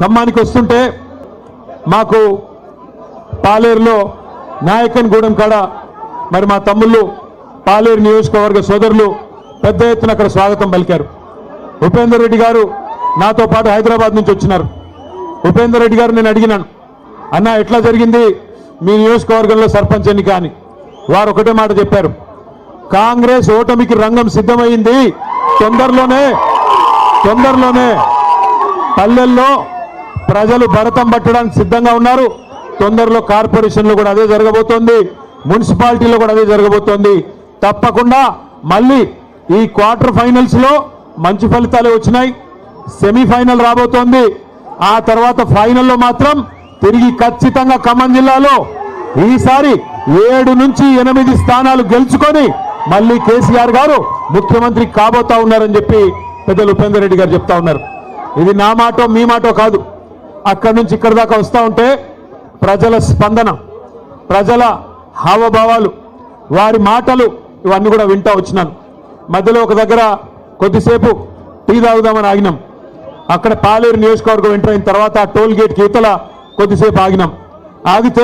ఖమ్మానికి వస్తుంటే మాకు పాలేరులో నాయకన్గూడెం కాడ మరి మా తమ్ముళ్ళు పాలేరు నియోజకవర్గ సోదరులు పెద్ద ఎత్తున అక్కడ స్వాగతం పలికారు. ఉపేందర్ రెడ్డి గారు నాతో పాటు హైదరాబాద్ నుంచి వచ్చినారు. ఉపేందర్ రెడ్డి గారు నేను అడిగినాను, అన్న ఎట్లా జరిగింది మీ నియోజకవర్గంలో సర్పంచ్ ఎన్నిక అని. వారు ఒకటే మాట చెప్పారు, కాంగ్రెస్ ఓటమికి రంగం సిద్ధమైంది, తొందరలోనే పల్లెల్లో ప్రజలు భరతం పట్టడానికి సిద్ధంగా ఉన్నారు. తొందరలో కార్పొరేషన్లో కూడా అదే జరగబోతోంది, మున్సిపాలిటీలో కూడా అదే జరగబోతోంది. తప్పకుండా మళ్ళీ ఈ క్వార్టర్ ఫైనల్స్ లో మంచి ఫలితాలే వచ్చినాయి. సెమీఫైనల్ రాబోతోంది. ఆ తర్వాత ఫైనల్లో మాత్రం తిరిగి ఖచ్చితంగా ఖమ్మం జిల్లాలో ఈసారి 7 నుంచి 8 స్థానాలు గెలుచుకొని మళ్ళీ కేసీఆర్ గారు ముఖ్యమంత్రి కాబోతా ఉన్నారని చెప్పి పెద్దలు ఉపేందర్ రెడ్డి గారు చెప్తా ఉన్నారు. ఇది నా మాటో మీ మాటో కాదు. అక్కడి నుంచి ఇక్కడి దాకా వస్తూ ఉంటే ప్రజల స్పందన, ప్రజల హావభావాలు, వారి మాటలు ఇవన్నీ కూడా వింటా వచ్చినాను. మధ్యలో ఒక దగ్గర కొద్దిసేపు టీ తాగుదామని ఆగినాం. అక్కడ పాలేరు నియోజకవర్గం ఎంటర్ అయిన తర్వాత టోల్ గేట్ కి ఇవతల కొద్దిసేపు ఆగినాం. ఆగితే